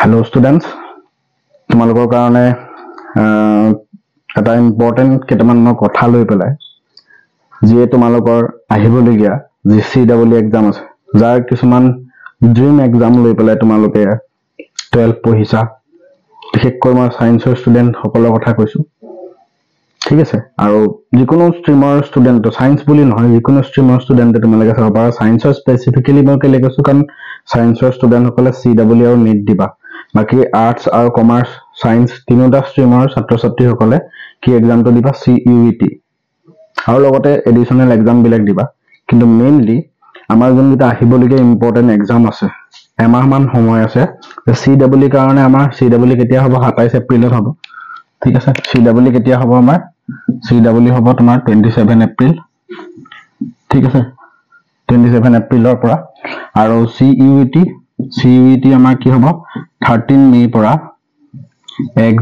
Hello students, তোমালোকৰ কাৰণে এটা ইম্পৰ্টেন্ট কেইটামান কথা লৈ পেলাই যিয়ে তোমালোকৰ আহিবলগীয়া যি CW এক্সাম আছে যাৰ কিছুমান ড্ৰিম এক্সাম লৈ পেলাই তোমালোকে 12 পঢ়িছা বিশেষকৈ মই সায়েন্সৰ ষ্টুডেন্ট সকলৰ কথা কৈছো ঠিক আছে আৰু যিকোনো ষ্ট্ৰীমৰ ষ্টুডেন্ট সায়েন্স বুলি নহয় যিকোনো ষ্ট্ৰীমৰ ষ্টুডেন্টে তোমালোকে চাব পাৰা সায়েন্সৰ স্পেসিফিক্যালি মই কেলে কৈছো কাৰণ সায়েন্সৰ ষ্টুডেন্ট সকলে CW আৰু নিট দিবা বাকি আৰ্টস আৰু কমাৰ্চ সায়েন্স তিনিটা ষ্ট্ৰীমৰ ছাত্ৰ ছাত্ৰী সকলে কি এক্সামটো দিবা CUET আৰু লগতে এডিশনাল এক্সাম বিলাক দিবা কিন্তু মেইনলি আমাৰ যোনটা আহিবলগীয়া ইম্পৰ্টেন্ট এক্সাম আছে এমাহ মান সময় আছে CW কাৰণে আমাৰ CW কেতিয়া হ'ব 27 এপ্ৰিলত হ'ব ঠিক আছে CW কেতিয়া হ'ব আমাৰ CW হ'ব তোমাৰ 27 এপ্ৰিল ঠিক আছে 27 এপ্ৰিলৰ পৰা আৰু CUET আমাৰ কি হ'ব 13 মে পৰা 1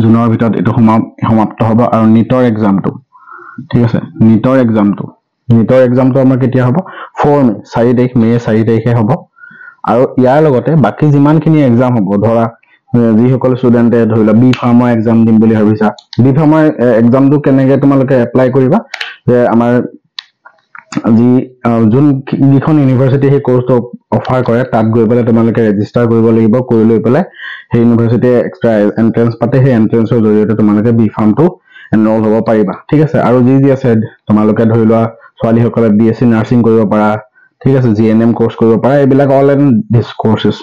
জুনৰ ভিতৰত এটো সমাপ্ত হ'ব আৰু নিটৰ এক্সামটো ঠিক আছে নিটৰ এক্সামটো আমাৰ কেতিয়া হ'ব 4 মে 4 তাৰিখ মে 4 তাৰিখে হ'ব আৰু ইয়াৰ লগতে বাকি যিমানখিনি এক্সাম হ'ব ধৰা যি সকল ষ্টুডেন্টে ধৰিলা বি ফাৰ্মৰ এক্সাম দিম বুলি ভাবিছা বি ফাৰ্মৰ এক্সামটো কেনেকৈ তোমালোকে এপ্লাই কৰিবা যে আমাৰ যি যোন কিখন ইউনিভাৰ্সিটি হে কোৰ্সটো অফাৰ কৰে তাত গৈ পেলাই তোমালোকে ৰেজিষ্টাৰ কৰিব লাগিব কৰি লৈ পেলাই সেই ইউনিভাৰ্সিটি এক্সট্ৰা এন্ট্ৰেন্স পাতে সেই এন্ট্ৰেন্সৰ জৰিয়তে তোমালোকে বি ফাৰ্মটো এনৰোল হ'ব পাৰিবা ঠিক আছে আৰু যি আছে তোমালোকে ধৰি লোৱা ছোৱালী সকলে BSc নাৰ্সিং কৰিব পাৰা ঠিক আছে GNM কোৰ্স কৰিব পাৰা এইবিলাক অল এণ্ড দিস কোৰ্সেস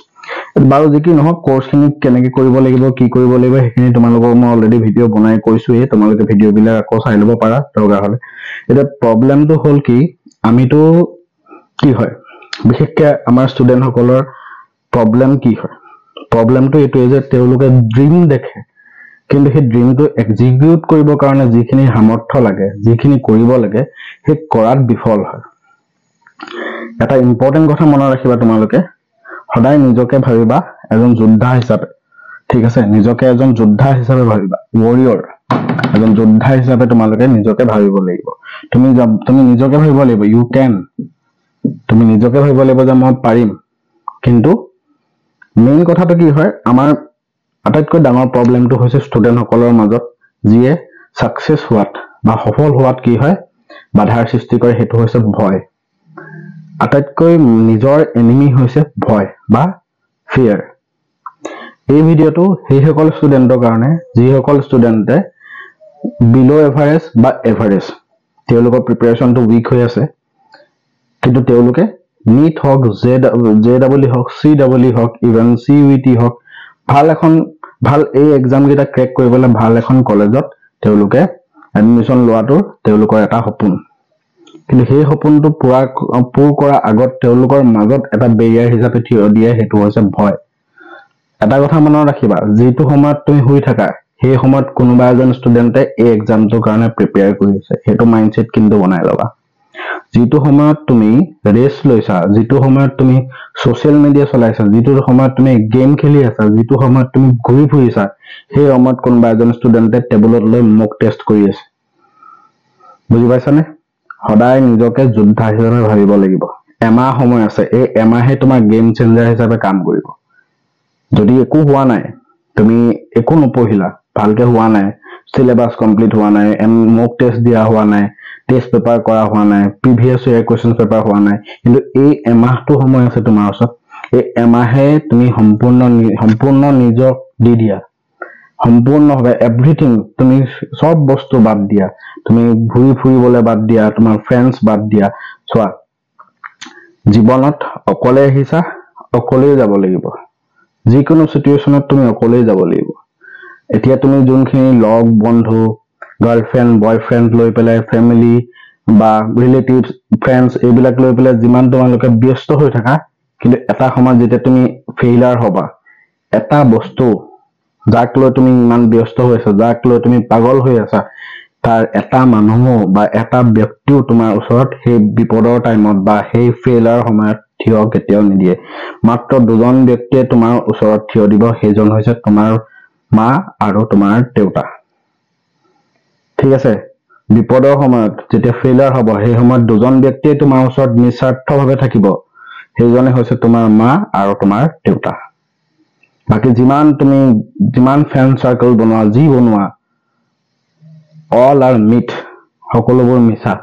বাৰু যি কি নহক কোৰ্সখিনি কেনেকৈ কৰিব লাগিব কি কৰিব লাগিব হেখিনি তোমালোকক মই অলৰেডি ভিডিও বনাই কৈছো এই তোমালোকে ভিডিও বিলাক আকৌ চাই ল'ব পাৰা দৰকাৰ হলে এটা প্ৰবলেমটো হল কি আমিতো কি হয় বিশেষকৈ আমাৰ ষ্টুডেন্ট সকলৰ প্ৰবলেম কি হয় প্ৰবলেমটো এটোই যে তেওঁলোকে ড্ৰিম দেখে কিন্তু সেই ড্ৰিমটো এক্সিকিউট কৰিবৰ কাৰণে যিখিনি সামৰ্থ্য লাগে যিখিনি কৰিব লাগে সেই কৰাত বিফল হয় এটা ইম্পৰ্টেন্ট কথা মনত ৰাখিবা তোমালোকে সদায় নিজকে ভাবিবা এজন যোদ্ধা হিচাপে ঠিক আছে নিজকে এজন যোদ্ধা হিচাপে ভাবিবা ওয়াৰিয়ৰ এজন যোদ্ধা হিচাপে তোমালোকে নিজকে ভাবিব লাগিব তুমি নিজকে ভাবিব লাগিব ইউ ক্যান তুমি নিজকে ভাবিব লাগিব যে মই পাৰিম কিন্তু মেইন কথাটো কি হয় আমাৰ আটাইতকৈ ডাঙৰ প্ৰবলেমটো হৈছে ষ্টুডেন্ট সকলৰ মাজত যিয়ে সাকসেস হোৱাত বা সফল হোৱাত কি হয় বাধাৰ সৃষ্টি কৰে হেতু হৈছে ভয় আটাইতকৈ নিজৰ এনিমি হৈছে ভয় বা ফিয়াৰ এই ভিডিওটো সেই সকল ষ্টুডেন্টৰ কাৰণে যি সকল ষ্টুডেন্টে বিলো এভাৰেজ বা এভাৰেজ তেওঁলোকৰ প্ৰিপাৰেচনটো উইক হৈ আছে কিন্তু তেওঁলোকে নিট হক JEE হক CW হক ইভেন CUET হক ভাল এই এক্সাম কেইটা ক্ৰেক কৰিবলৈ ভাল এখন কলেজত তেওঁলোকে এডমিশন লোৱাটো তেওঁলোকৰ এটা সপোন কিন্তু সেই সপোনটো পূৰ কৰা আগত তেওঁলোকৰ মাজত এটা বেৰিয়াৰ হিচাপে থিয় দিয়ে হেতু হৈছে ভয় এটা কথা মনত ৰাখিবা যেটো সময়ত তুমি হৈ থাকা সেই সময়ত কোনোবা এজন ষ্টুডেন্টে এই এক্সামটোৰ কাৰণে প্ৰিপেয়াৰ কৰি আছে হেতু মাইন্ডসেট কিন্তু বনাই লবা যেটো সময়ত তুমি ৰেষ্ট লৈছা যেটো সময়ত তুমি সোশ্যাল মিডিয়া চলাইছা যেটো সময়ত তুমি গেম খেলি আছা যেটো সময়ত তুমি ঘূৰি ফুৰিছা সেই সময়ত কোনোবা এজন ষ্টুডেন্টে টেবুলত লৈ মক টেষ্ট কৰি আছে বুজি পাইছানে সদায় নিজকে যোদ্ধা হিচাপে ভাবিব লাগিব এমাহ সময় আছে এই এমাহে তোমাৰ গেম চেঞ্জাৰ হিচাপে কাম কৰিব যদি একো হোৱা নাই তুমি একো নপঢ়িলা ভালকে হোৱা নাই সিলেবাস কমপ্লিট হোৱা নাই মক টেষ্ট দিয়া হোৱা নাই টেষ্ট পেপাৰ কৰা হোৱা নাই প্ৰিভিয়াস ইয়াৰ কোৱেশ্চন পেপাৰ হোৱা নাই কিন্তু এই এমাহটো সময় আছে তোমাৰ ওচৰত এই এমাহে তুমি সম্পূৰ্ণ নিজক দি দিয়া সম্পূৰ্ণভাৱে এভৰিথিং তুমি সব বস্তু বাদ দিয়া তুমি ঘূৰি ফুৰিবলৈ বাদ দিয়া তোমাৰ ফ্ৰেন্ডছ বাদ দিয়া সোৱা জীৱনত অকলে আহিছা অকলে যাব লাগিব যিকোনো সিচুৱেশনত তুমি অকলে যাব লাগিব এতিয়া তুমি যোনখিনি লগ বন্ধু গাৰ্লফ্ৰেন্ড বয়ফ্ৰেন্ড লৈ পেলাই ফ্যামিলি বা ৰিলেটিভস ফ্ৰেন্ডছ এইবিলাক লৈ পেলাই যিমান তোমালোকে ব্যস্ত হৈ থাকা কিন্তু এটা সময় যেতিয়া তুমি ফেইলাৰ হবা এটা বস্তু যাক লৈ তুমি ইমান ব্যস্ত হৈ আছা যাক লৈ তুমি পাগল হৈ আছা তাৰ এটা মানুহ বা এটা ব্যক্তিও তোমাৰ ওচৰত সেই বিপদৰ টাইমত বা সেই ফেইলাৰ সময়ত থিয় কেতিয়াও নিদিয়ে মাত্ৰ দুজন ব্যক্তিয়ে তোমাৰ ওচৰত থিয় দিব সেইজন হৈছে তোমাৰ মা আৰু তোমাৰ দেউতা ঠিক আছে বিপদৰ সময়ত যেতিয়া ফেইলাৰ হ'ব সেই সময়ত দুজন ব্যক্তিয়ে তোমাৰ ওচৰত নিস্বাৰ্থভাৱে থাকিব সেইজনে হৈছে তোমাৰ মা আৰু তোমাৰ দেউতা বাকি যিমান ফ্ৰেণ্ড সাৰ্কেল বনোৱা যি বনোৱা অল আৰ মিথ সকলোবোৰ মিছা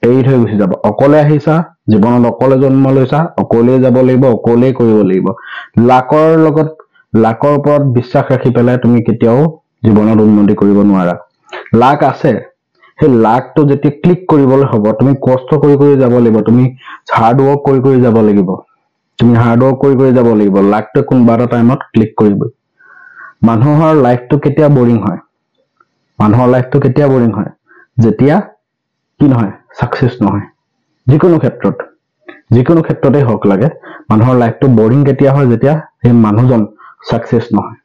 এৰি থৈ গুচি যাব অকলে আহিছা জীৱনত অকলে জন্ম লৈছা অকলে যাব লাগিব অকলে কৰিব লাগিব লাকৰ ওপৰত বিশ্বাস ৰাখি পেলাই তুমি কেতিয়াও জীৱনত উন্নতি কৰিব নোৱাৰা লাক আছে সেই লাকটো যেতিয়া ক্লিক কৰিবলৈ হ'ব তুমি কষ্ট কৰি যাব লাগিব তুমি হাৰ্ড ওয়াৰ্ক কৰি যাব লাগিব তুমি হাৰ্ড ওয়াৰ্ক কৰি যাব লাগিব লাকটো কোনবা এটা টাইমত ক্লিক কৰিব মানুহৰ লাইফটো কেতিয়া বৰিং হয় যেতিয়া কি নহয় সাকসেস নহয় যিকোনো ক্ষেত্ৰতে হওক লাগে মানুহৰ লাইফটো বৰিং কেতিয়া হয় যেতিয়া সেই মানুহজন সাকসেস নহয়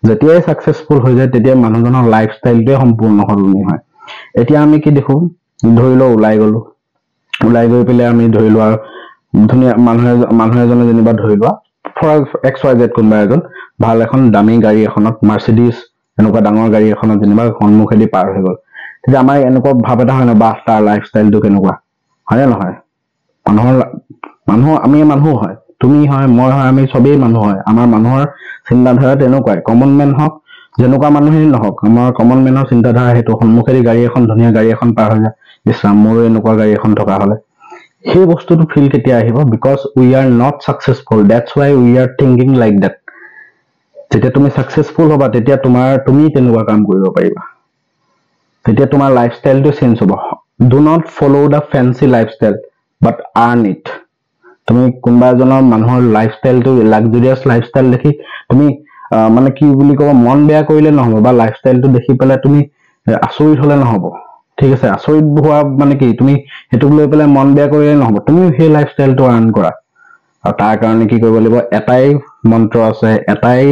যেতিয়াই সাকসেসফুল হৈ যায় তেতিয়া মানুহজনৰ লাইফষ্টাইলটোৱে সম্পূৰ্ণ সলনি হয় এতিয়া আমি কি দেখো ধৰি লও ওলাই গৈ পেলে আমি ধৰি লোৱা ধুনিয়া মানুহ এজনে যেনিবা ধৰি লোৱা ফৰ XYZ কোনবা এজন ভাল এখন দামী গাড়ী এখনত মাৰ্সিডিজ এনেকুৱা ডাঙৰ গাড়ী এখনত যেনিবা সন্মুখেদি পাৰ হৈ গ'ল তেতিয়া আমাৰ এনেকুৱা ভাব এটা হয় না বা তাৰ লাইফষ্টাইলটো কেনেকুৱা হয় নহয় আমি মানুহ হয় তুমি হয় মই হয় আমি সবেই মানুহ হয় আমাৰ মানুহৰ চিন্তাধাৰা তেনেকুৱাই কমন মেন হওক যেনেকুৱা মানুহেই নহওক আমাৰ কমন মেনৰ চিন্তাধাৰা হেতু সন্মুখেদি গাড়ী এখন ধুনিয়া গাড়ী এখন পাৰ হৈ যায় ইছৰাম মোৰো এনেকুৱা গাড়ী এখন থকা হলে সেই বস্তুটো ফিল কেতিয়া আহিব because we are not successful that's why we are thinking like that যেতিয়া তুমি সাকসেসফুল হবা তেতিয়া তুমি তেনেকুৱা কাম কৰিব পাৰিবা তেতিয়া তোমাৰ লাইফষ্টাইলটো চেঞ্জ হ'ব do not follow da fancy lifestyle but আৰ্ন it তুমি কোনবা এজনৰ মানুহৰ লাইফষ্টাইলটো লাক্সাৰিয়াছ লাইফষ্টাইল দেখি তুমি মানে কি বুলি কব মন বেয়া কৰিলে নহব বা লাইফষ্টাইলটো দেখি পেলাই তুমি আচৰিত হলে নহব ঠিক আছে আচৰিত হোৱা মানে কি তুমি হেতুক লৈ পেলাই মন বেয়া কৰিলে নহব তুমি সেই লাইফষ্টাইলটো আৰ্ন কৰা আৰু তাৰ কাৰণে কি কৰিব লাগিব এটাই মন্ত্ৰ আছে এটাই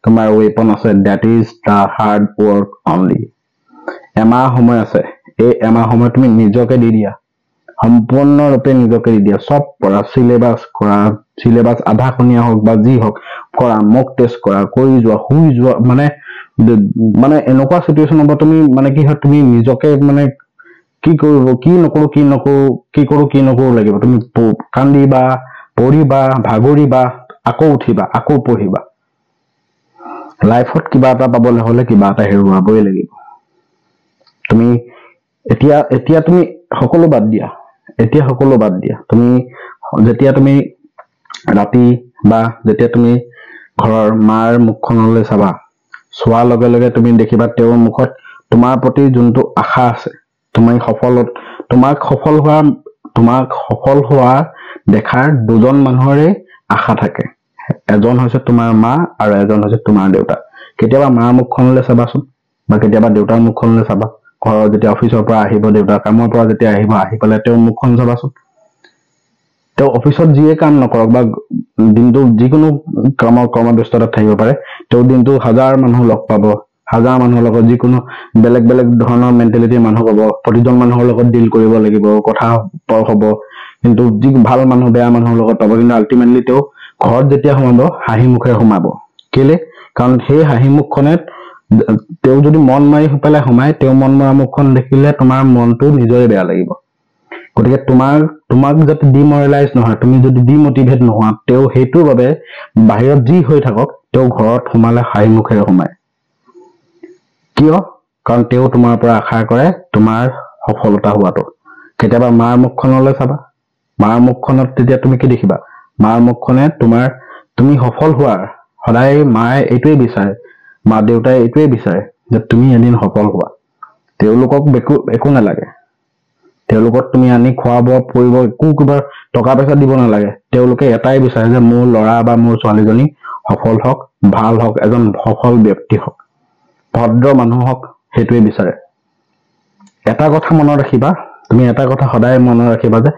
তোমাৰ ওয়েপন আছে that is the hard work only এমাহ সময় আছে এই এমাহ সময় তুমি নিজকে দি দিয়া সম্পূৰ্ণৰূপে নিজকে দি দিয়া সব পঢ়া সিলেবাস আধাখনীয়া হওক বা যি হওক কৰা মক টেষ্ট কৰা কৰি যোৱা শুই যোৱা মানে এনেকুৱা সিচুৱেচন হ'ব তুমি মানে কি হয় তুমি নিজকে মানে কি নকৰো লাগিব তুমি কান্দিবা পঢ়িবা ভাগৰিবা আকৌ উঠিবা আকৌ পঢ়িবা লাইফত কিবা এটা পাবলৈ হলে কিবা এটা হেৰুৱাবই লাগিব তুমি এতিয়া তুমি সকলো বাদ দিয়া তুমি যেতিয়া তুমি ৰাতি বা যেতিয়া তুমি ঘৰৰ মাৰ মুখখনলৈ চাবা চোৱাৰ লগে লগে তুমি দেখিবা তেওঁৰ মুখত তোমাৰ প্ৰতি যোনটো আশা আছে তোমাক সফল হোৱা দেখাৰ দুজন মানুহৰে আশা থাকে এজন হৈছে তোমাৰ মা আৰু এজন হৈছে তোমাৰ দেউতা কেতিয়াবা মাৰ মুখখনলৈ চাবাচোন বা কেতিয়াবা দেউতাৰ মুখখনলৈ চাবা ঘৰৰ যেতিয়া অফিচৰ পৰা আহিব দেউতা কামৰ পৰা যেতিয়া আহি পেলাই তেওঁৰ মুখখন চাবাচোন তেওঁ অফিচত যিয়ে কাম নকৰক বা দিনটো যিকোনো কৰ্মব্যস্ততাত থাকিব পাৰে তেওঁ দিনটো হাজাৰ মানুহ লগ পাব হাজাৰ মানুহৰ লগত যিকোনো বেলেগ ধৰণৰ মেন্টেলিটিৰ মানুহ পাব প্ৰতিজন মানুহৰ লগত ডিল কৰিব লাগিব কথা হ'ব কিন্তু যি ভাল মানুহ বেয়া মানুহৰ লগত পাব কিন্তু আলটিমেটলি তেওঁ ঘৰত যেতিয়া সোমাব হাঁহি মুখে সোমাব কেলে কাৰণ সেই হাঁহি মুখখনে তেওঁ যদি মন মাৰি পেলাই সোমায় তেওঁ মন মৰা মুখখন দেখিলে তোমাৰ মনটো নিজৰে বেয়া লাগিব গতিকে তোমাক যাতে ডিমৰেলাইজ নহয় তুমি যদি ডিমোটিভেট নোহোৱা তেওঁ হেতুৰ বাবে বাহিৰত যি হৈ থাকক তেওঁ ঘৰত সোমালে হাঁহি মুখেৰে সোমায় কিয় কাৰণ তেওঁ তোমাৰ পৰা আশা কৰে তোমাৰ সফলতা হোৱাটো কেতিয়াবা মাৰ মুখখনলৈ চাবা মাৰ মুখখনত তেতিয়া তুমি কি দেখিবা মাৰ মুখখনে তুমি সফল হোৱাৰ সদায় মায়ে এইটোৱে বিচাৰে মা দেউতাই এইটোৱে বিচাৰে যে তুমি এদিন সফল হোৱা তেওঁলোকক একো নালাগে তেওঁলোকক তুমি আনি খোৱা বোৱা পৰিব একো কিবা টকা পইচা দিব নালাগে তেওঁলোকে এটাই বিচাৰে যে মোৰ ল'ৰা বা মোৰ ছোৱালীজনী সফল হওক ভাল হওক এজন সফল ব্যক্তি হওক ভদ্ৰ মানুহ হওক সেইটোৱে বিচাৰে এটা কথা মনত ৰাখিবা তুমি এটা কথা সদায় মনত ৰাখিবা যে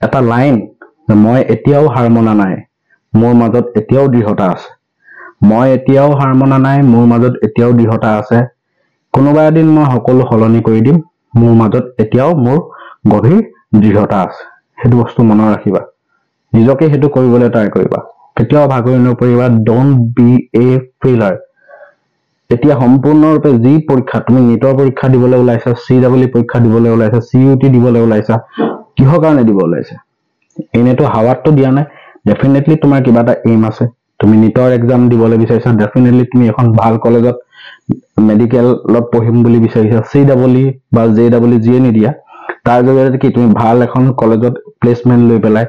এটা লাইন মই এতিয়াও হাৰ মনা নাই মোৰ মাজত এতিয়াও দৃঢ়তা আছে মই এতিয়াও হাৰ মনা নাই মোৰ মাজত এতিয়াও দৃঢ়তা আছে কোনোবা এদিন মই সকলো সলনি কৰি দিম মোৰ মাজত এতিয়াও মোৰ গভীৰ দৃঢ়তা আছে সেইটো বস্তু মনত ৰাখিবা নিজকে সেইটো কৰিবলৈ ট্ৰাই কৰিবা কেতিয়াও ভাগৰি নপৰিবা ডোন্ট বি এ ফেইলাৰ এতিয়া সম্পূৰ্ণৰূপে যি পৰীক্ষা তুমি নিটৰ পৰীক্ষা দিবলৈ ওলাইছা, CEE পৰীক্ষা দিবলৈ ওলাইছা, CUT দিবলৈ ওলাইছা, কিহৰ কাৰণে দিব ওলাইছা? এনেতো হাৱাতটো দিয়া নাই। ডেফিনেটলি তোমাৰ কিবা এটা এইম আছে। তুমি নিটৰ এক্সাম দিবলৈ বিচাৰিছা, ডেফিনেটলি তুমি এখন ভাল কলেজত মেডিকেলত পঢ়িম বুলি বিচাৰিছা, CEE বা JEE যিয়ে নিদিয়া, তাৰ জৰিয়তে কি তুমি ভাল এখন কলেজত প্লেচমেন্ট লৈ পেলাই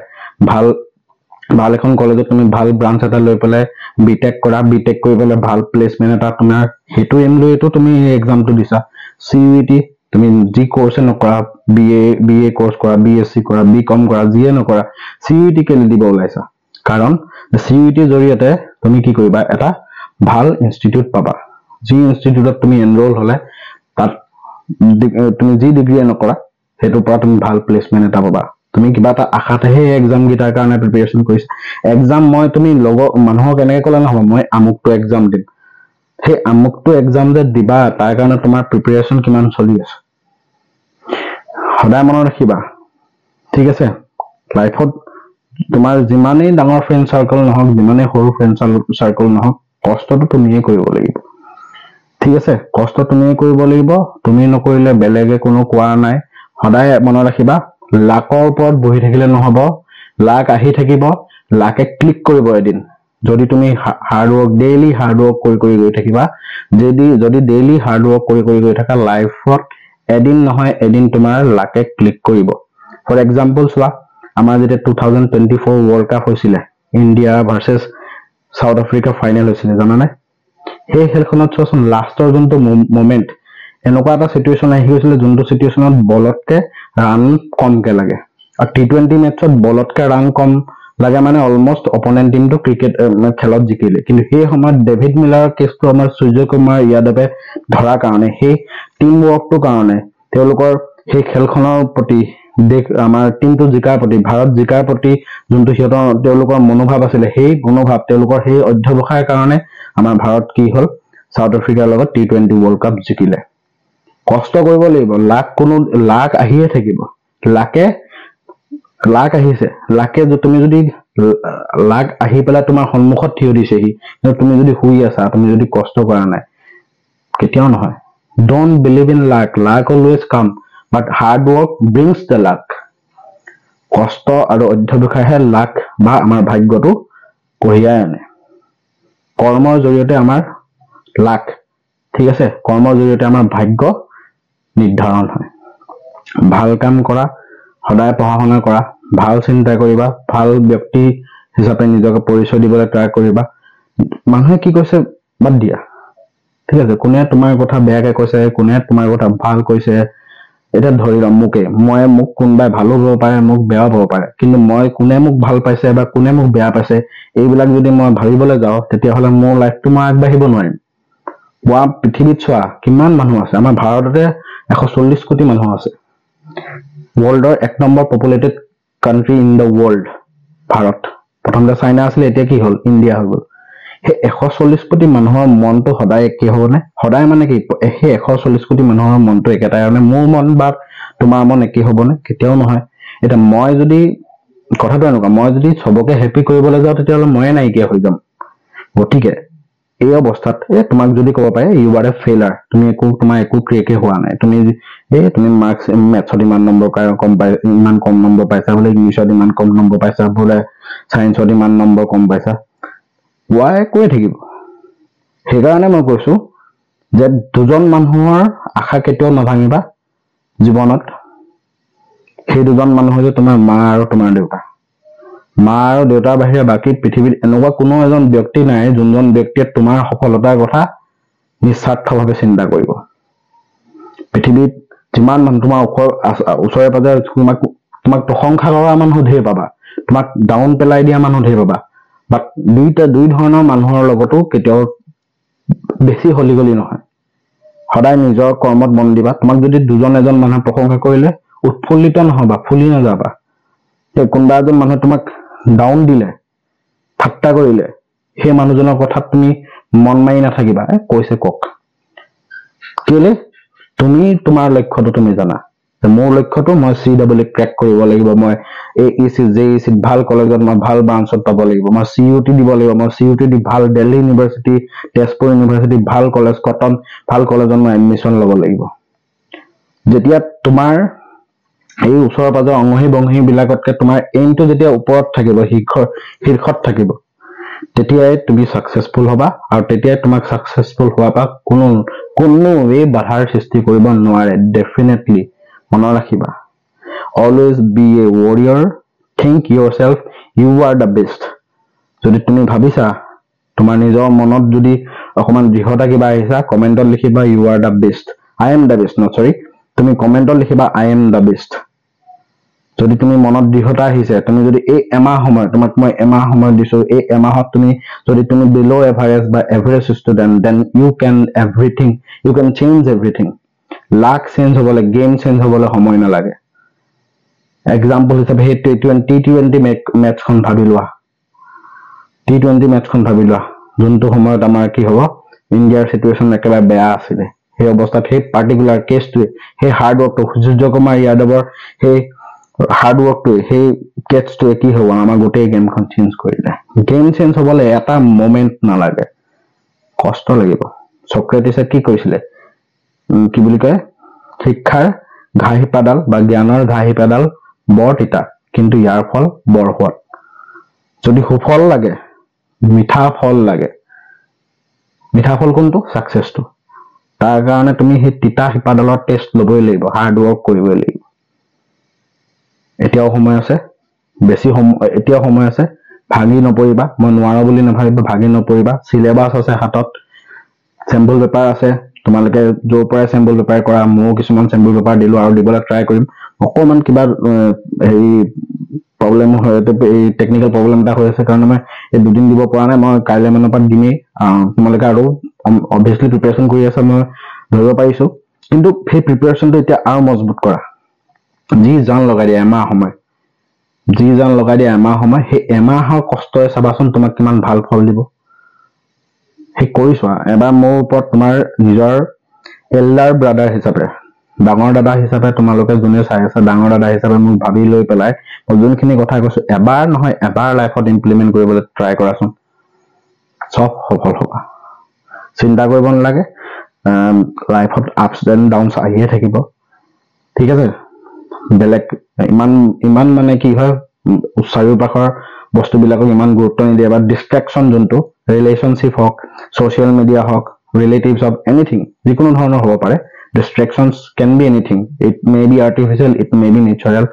ভাল এখন কলেজত তুমি ভাল ব্ৰাঞ্চ এটা লৈ পেলাই বিটেক কৰা, বিটেক কৰি পেলাই ভাল প্লেচমেন্ট এটা তোমাৰ হেতু এম লৈতো তুমি এক্সামটো দিছা। CUT তুমি যি কোৰ্ছে নকৰা, BA কোৰ্স কৰা, BSc কৰা, BCom কৰা, যিয়ে নকৰা, CUT কেলে দিব ওলাইছা? কাৰণ CUT জৰিয়তে তুমি কি কৰিবা, এটা ভাল ইনষ্টিটিউট পাবা। যি ইনষ্টিটিউটত তুমি এনৰোল হলে তাত তুমি যি ডিগ্ৰী নকৰা হেতুৰ পৰা তুমি ভাল প্লেচমেন্ট এটা পাবা। তুমি কিবা এটা আশাতেহে এক্সাম গিটাৰ কাৰণে প্ৰিপাৰেচন কৰিছা। এক্সাম তুমি মানুহক এনেকে কলে নহব, মই আমুকটো এক্সাম দিম। সেই আমুকটো এক্সাম যে দিবা তাৰ কাৰণে তোমাৰ প্ৰিপাৰেচন কিমান চলি আছে সদায় মনত ৰাখিবা। ঠিক আছে? লাইফত তোমাৰ যিমানেই ডাঙৰ ফ্ৰেণ্ড সাৰ্কেল নহওক, যিমানেই সৰু ফ্ৰেণ্ড সাৰ্কেল নহওক, কষ্টটো তুমিয়ে কৰিব লাগিব। ঠিক আছে? কষ্ট তুমিয়ে কৰিব লাগিব। তুমি নকৰিলে বেলেগে কোনো কোৱা নাই। সদায় মনত ৰাখিবা, লাকৰ ওপৰত বহি থাকিলে নহব। লাক আহি থাকিব, লাকে ক্লিক কৰিব এদিন। যদি তুমি ডেইলি হাৰ্ড ৱৰ্ক কৰি গৈ থাকিবা, যদি ডেইলি হাৰ্ড ৱৰ্ক কৰি গৈ থাকা, লাইফত এদিন নহয় এদিন তোমাৰ লাকে ক্লিক কৰিব। ফৰ এক্সাম্পল চোৱা, আমাৰ যেতিয়া 2024 ৱৰ্ল্ড কাপ হৈছিলে, India versus south Africa final হৈছিলে, জানানে? সেই খেলখনত চোৱাচোন, লাষ্টৰ যোনটো মোমেন্ট, এনেকুৱা এটা চিটুৱেশ্যন আহি গৈছিলে যোনটো চিটুৱেশ্যনত বলতকে ৰান কমকে লাগে। আৰু T20 মেটছত বলতকে ৰান কম লাগে মানে অলমষ্ট অপনেণ্ট টিমটো ক্ৰিকেট খেলত জিকিলে। কিন্তু সেই সময়ত ডেভিড মিলাৰৰ কেছটো আমাৰ সূৰ্য কুমাৰ যাদৱে ধৰাৰ কাৰণে, সেই টিম ৱৰ্কটোৰ কাৰণে, তেওঁলোকৰ সেই খেলখনৰ প্ৰতি আমাৰ টিমটো জিকাৰ প্ৰতি, ভাৰত জিকাৰ প্ৰতি যোনটো তেওঁলোকৰ মনোভাৱ আছিলে, সেই মনোভাৱ, তেওঁলোকৰ সেই অধ্যৱসায়ৰ কাৰণে আমাৰ ভাৰত কি হল, সাউথ আফ্ৰিকাৰ লগত T20 ৱৰ্ল্ড কাপ জিকিলে। কষ্ট কৰিব লাগিব। লাক আহিয়ে থাকিব। লাক আহিছে, তুমি যদি লাক আহি পেলাই তোমাৰ সন্মুখত থিয় দিছেহি, তুমি যদি শুই আছা, তুমি যদি কষ্ট কৰা নাই, কেতিয়াও নহয়। Don't believe in luck. Luck always come, but hard work brings the luck. কষ্ট আৰু অধ্যৱসায়হে লাক বা আমাৰ ভাগ্যটো কঢ়িয়াই আনে। কৰ্মৰ জৰিয়তে আমাৰ লাক, ঠিক আছে, কৰ্মৰ জৰিয়তে আমাৰ ভাগ্য নিৰ্ধাৰণ হয়। ভাল কাম কৰা, সদায় পঢ়া শুনা কৰা, ভাল চিন্তা কৰিবা, ভাল ব্যক্তি হিচাপে নিজকে পৰিচয় দিবলৈ ট্ৰাই কৰিবা। মানুহে কি কৈছে বাদ দিয়া। ঠিক আছে? কোনে তোমাৰ কথা বেয়াকে কৈছে, কোনে তোমাৰ কথা ভাল কৈছে, এটা ধৰি লম মোক কোনোবাই ভালো পাব পাৰে, মোক বেয়াও পাব পাৰে, কিন্তু কোনে মোক ভাল পাইছে বা কোনে মোক বেয়া পাইছে, এইবিলাক যদি মই ভাবিবলৈ যাওঁ, তেতিয়াহলে মোৰ লাইফটো মই আগবাঢ়িব নোৱাৰিম। পৃথিৱীত চোৱা কিমান মানুহ আছে। আমাৰ ভাৰততে 140 কোটি মানুহ আছে। ৱৰ্ল্ডৰ 1 number populated country in the world Bharat. প্ৰথমতে চাইনা আছিলে, এতিয়া কি হল, ইণ্ডিয়া হৈ গল। সেই 140 কোটি মানুহৰ মনটো সদায় একে হবনে? সদায় মানে কি, সেই 140 কোটি মানুহৰ মনটো একেটাই হয়নে? মোৰ মন বা তোমাৰ মন একে হবনে? কেতিয়াও নহয়। এতিয়া কথাটো এনেকুৱা, মই যদি চবকে হেপি কৰিবলৈ যাওঁ, তেতিয়াহ'লে ময়ে নাইকিয়া হৈ যাম। গতিকে এই অৱস্থাত তোমাক যদি ক'ব পাৰে ইউ আৰ এ ফেইলাৰ, তোমাৰ একো ক্ৰিয়েকে হোৱা নাই, তুমি মাৰ্কছ মেথছত ইমান কম নম্বৰ পাইছা বোলে, ইংলিছত ইমান কম নম্বৰ পাইছা বোলে, চায়েন্সত ইমান নম্বৰ কম পাইছা, কৈ থাকিব। সেইকাৰণে মই কৈছো যে দুজন মানুহৰ আশা কেতিয়াও নাভাঙিবা জীৱনত। সেই দুজন মানুহ হৈছে তোমাৰ মা আৰু তোমাৰ দেউতা। মা আৰু দেউতাৰ বাহিৰে বাকী পৃথিৱীত এনেকুৱা কোনো এজন ব্যক্তি নাই যোনজন ব্যক্তিয়ে তোমাৰ সফলতাৰ কথা নিস্বাৰ্থভাৱে চিন্তা কৰিব। পৃথিৱীত যিমান মানুহ তোমাৰ ওচৰে পাজৰে তোমাক প্ৰশংসা কৰা মানুহ ধেৰ পাবা, তোমাক ডাউন পেলাই দিয়া মানুহ ধেৰ পাবা, বাট দুই ধৰণৰ মানুহৰ লগতো কেতিয়াও বেছি হলিগলি নহয়। সদায় নিজৰ কৰ্মত মন দিবা। তোমাক যদি এজন মানুহে প্ৰশংসা কৰিলে উৎফুল্লিত নহবা, ফুলি নাযাবা। কোনোবা এজন মানুহে তোমাক ডাউন দিলে, ঠাট্টা কৰিলে, সেই মানুহজনৰ কথাত তুমি মন মাৰি নাথাকিবা, কৈছে কওক। কেলে? তুমি তোমাৰ লক্ষ্যটো তুমি জানা। মোৰ লক্ষ্যটো মই CEE ক্ৰেক কৰিব লাগিব, মই AEC JEC ভাল কলেজত মই ভাল ব্ৰাঞ্চত পাব লাগিব, মই CUT দিব লাগিব, মই CUT দি ভাল দিল্লী ইউনিভাৰ্চিটি, তেজপুৰ ইউনিভাৰ্চিটি ভাল কলেজ, কটন ভাল কলেজত মই এডমিশ্যন ল'ব লাগিব। যেতিয়া তোমাৰ এই ওচৰৰ পাজৰ অংগহী বংগহী বিলাকতকে তোমাৰ এইমটো যেতিয়া ওপৰত থাকিব, শীৰ্ষত থাকিব, তেতিয়াই তুমি সাকসেসফুল হবা, আৰু তেতিয়াই তোমাক সাকসেসফুল হোৱাৰ পৰা কোনো এই বাধাৰ সৃষ্টি কৰিব নোৱাৰে। ডেফিনেটলি মনত ৰাখিবা, always be a warrior, think yourself you are the best। যদি তুমি ভাবিছা, তোমাৰ নিজৰ মনত যদি অকমান দৃঢ়তা কিবা আহিছা, কমেন্টত লিখিবা you are the best, I am the best, not sorry, তুমি কমেন্টত লিখিবা I am the best। যদি তুমি মনত দৃঢ়তা আহিছে, তুমি যদি এই এমাহ সময়, তোমাক মই এমাহ সময় দিছো, এই এমাহত তুমি যদি তুমি বিলো এভাৰেজ বা average student, then you can everything, you can change everything. Luck change হবলৈ, গেম চেঞ্জ হবলৈ সময় নালাগে। এক্সাম্পল হিচাপে সেই T20 মেটচখন ভাবি লোৱা, T20 মেটচখন ভাবি লোৱা, যোনটো সময়ত আমাৰ কি হ'ব, ইণ্ডিয়াৰ সিচুৱেশ্যন একেবাৰে বেয়া আছিলে। সেই অৱস্থাত সেই পাৰ্টিকুলাৰ কেছটোৱে, সেই হাৰ্ডৱৰ্কটো, সূৰ্য কুমাৰ যাদৱৰ সেই হাৰ্ডৱৰ্কটোৱে, সেই কেছটোৱে কি হ'ব, আমাৰ গোটেই গেমখন চেঞ্জ কৰিলে। গেম চেঞ্জ হ'বলৈ এটা মোমেন্ট নালাগে, কষ্ট লাগিব। সক্ৰেটিছে কি কৈছিলে, কি বুলি কয়, শিক্ষাৰ ঘাঁহ শিপাডাল বা জ্ঞানৰ ঘাঁহ শিপাডাল বৰ তিতা, কিন্তু ইয়াৰ ফল বৰ সোৱাদ। যদি সুফল লাগে, মিঠা ফল লাগে, মিঠা ফল কোনটো, সাকসেসটো। তাৰ কাৰণে তুমি সেই তিতা শিপাডালৰ টেষ্ট ল'বই লাগিব, হাৰ্ড ৱৰ্ক কৰিবই লাগিব। এতিয়াও সময় আছে, এতিয়াও সময় আছে, ভাগি নপৰিবা। মই নোৱাৰো বুলি নাভাবিবা, ভাগি নপৰিবা। সিলেবাস আছে হাতত, চেম্পল পেপাৰ আছে, তোমালোকে য'ৰ পৰাই চেম্পল পেপাৰ কৰা, ময়ো কিছুমান চেম্পল পেপাৰ দিলো আৰু দিবলৈ ট্ৰাই কৰিম। অকণমান কিবা হেৰি প্ৰব্লেম হয়, এই টেকনিকেল প্ৰব্লেম এটা হৈ আছে কাৰণে মই এই দুদিন দিব পৰা নাই, মই কাইলৈ মানৰ পৰা দিমেই। তোমালোকে আৰু অবভিয়াছলি প্ৰিপাৰেশ্যন কৰি আছা, মই ধৰিব পাৰিছো, কিন্তু সেই প্ৰিপাৰেশ্যনটো এতিয়া আৰু মজবুত কৰা। যি জান লগাই দিয়া এমাহ সময়, যি জান লগাই দিয়া এমাহ সময়, সেই এমাহৰ কষ্টৰে চাবাচোন তোমাক কিমান ভাল ফল দিব। সেই কৰিছোৱা এবাৰ মোৰ ওপৰত, তোমাৰ নিজৰ এল্ডাৰ ব্ৰাদাৰ হিচাপে, ডাঙৰ দাদা হিচাপে তোমালোকে যোনে চাই আছে, ডাঙৰ দাদা হিচাপে মোক ভাবি লৈ পেলাই মই যোনখিনি কথা কৈছো, এবাৰ নহয় এবাৰ লাইফত ইমপ্লিমেণ্ট কৰিবলৈ ট্ৰাই কৰাচোন, চব সফল হবা। চিন্তা কৰিব নালাগে, লাইফত আপছ এণ্ড ডাউনছ আহিয়ে থাকিব, ঠিক আছে। বেলেগ ইমান মানে কি হয়, চাৰিওপাশৰ বস্তুবিলাকক ইমান গুৰুত্ব নিদিয়ে, বা ডিষ্ট্ৰেকশ্যন যোনটো, ৰিলেশ্যনশ্বিপ হওক, ছ'চিয়েল মিডিয়া হওক, ৰিলেটিভছ হওক, এনিথিং, যিকোনো ধৰণৰ হ'ব পাৰে। Distractions can be anything. It may be artificial, it may be natural,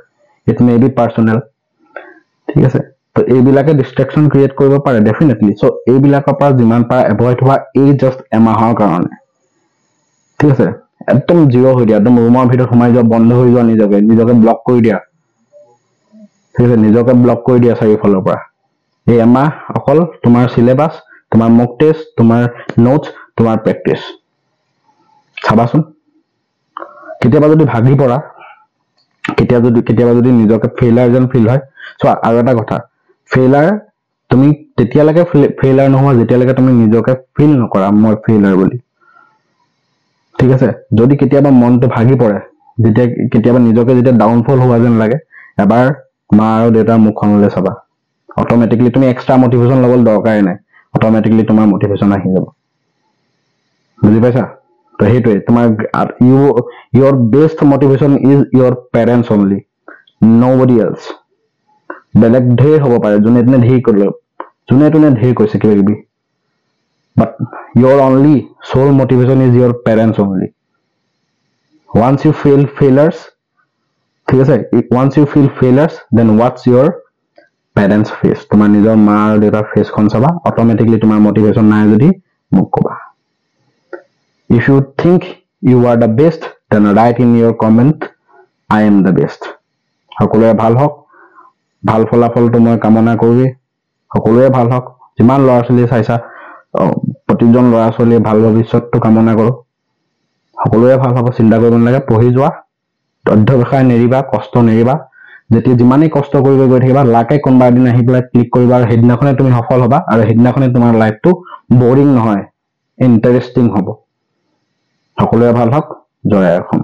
it may be personal, ঠিক আছে। তো এইবিলাকে ডিষ্ট্ৰেকশ্যন ক্ৰিয়েট কৰিব পাৰে ডেফিনেটলি। চ' এইবিলাকৰ পৰা যিমান পাৰা এভইড হোৱা, এই জাষ্ট এমাহৰ কাৰণে, ঠিক আছে। একদম জিৰ' হৈ দিয়া, একদম ৰুমৰ ভিতৰত সোমাই যোৱা, বন্ধ হৈ যোৱা, নিজকে ব্লক কৰি দিয়া, ঠিক আছে। নিজকে ব্লক কৰি দিয়া চাৰিওফালৰ পৰা। এই এমাহ অকল তোমাৰ চিলেবাছ, তোমাৰ মক টেষ্ট, তোমাৰ নোটছ, তোমাৰ প্ৰেক্টিছ। চাবাচোন, কেতিয়াবা যদি ভাগি পৰা, কেতিয়াবা যদি নিজকে ফেইলাৰ যেন ফিল হয়, চোৱা আৰু এটা কথা, ফেইলাৰ তুমি তেতিয়ালৈকে ফেইলাৰ নোহোৱা যেতিয়ালৈকে তুমি নিজকে ফিল নকৰা মই ফেইলাৰ বুলি, ঠিক আছে। যদি কেতিয়াবা মনটো ভাগি পৰে, কেতিয়াবা নিজকে যেতিয়া ডাউনফল হোৱা যেন লাগে, এবাৰ মা আৰু দেউতাৰ মুখখনলৈ চাবা, অট'মেটিকলি তুমি এক্সট্ৰা মটিভেশ্যন ল'বলৈ দৰকাৰেই নাই, অট'মেটিকলি তোমাৰ মটিভেশ্যন আহি যাব, বুজি পাইছা। তো সেইটোৱে তোমাৰ your best motivation is your parents only, nobody else। বেলেগ ঢেৰ হ'ব পাৰে, যোনে তোনে ঢেৰ কৈছে কিবা কিবি, but your only sole motivation is your parents only। once you feel failures, ঠিক আছে, once you feel failures, then what's your parents face, তোমাৰ নিজৰ মা আৰু দেউতাৰ ফেচখন চাবা, অট'মেটিকলি তোমাৰ মটিভেশ্যন নাই যদি মোক ক'বা। If you think you are the best, then write in your comment, I am the best। সকলোৰে ভাল হওক, ভাল ফলাফলটো মই কামনা কৰোঁ, সকলোৰে ভাল হওক। যিমান ল'ৰা ছোৱালী চাইছা, প্ৰতিজন ল'ৰা ছোৱালীয়ে ভাল ভৱিষ্যতটো কামনা কৰোঁ, সকলোৰে ভাল হ'ব। চিন্তা কৰিব নালাগে, পঢ়ি যোৱা, অধ্যৱসায় নেৰিবা, কষ্ট নেৰিবা। যিমানেই কষ্ট কৰিব গৈ থাকিবা, লাকে কোনোবা এদিন আহি পেলাই ক্লিক কৰিবা, আৰু সেইদিনাখনে তুমি সফল হবা, আৰু সেইদিনাখনে তোমাৰ লাইফটো বৰিং নহয়, ইণ্টাৰেষ্টিং হ'ব। সকলোৰে ভাল হওক, জয় অসম।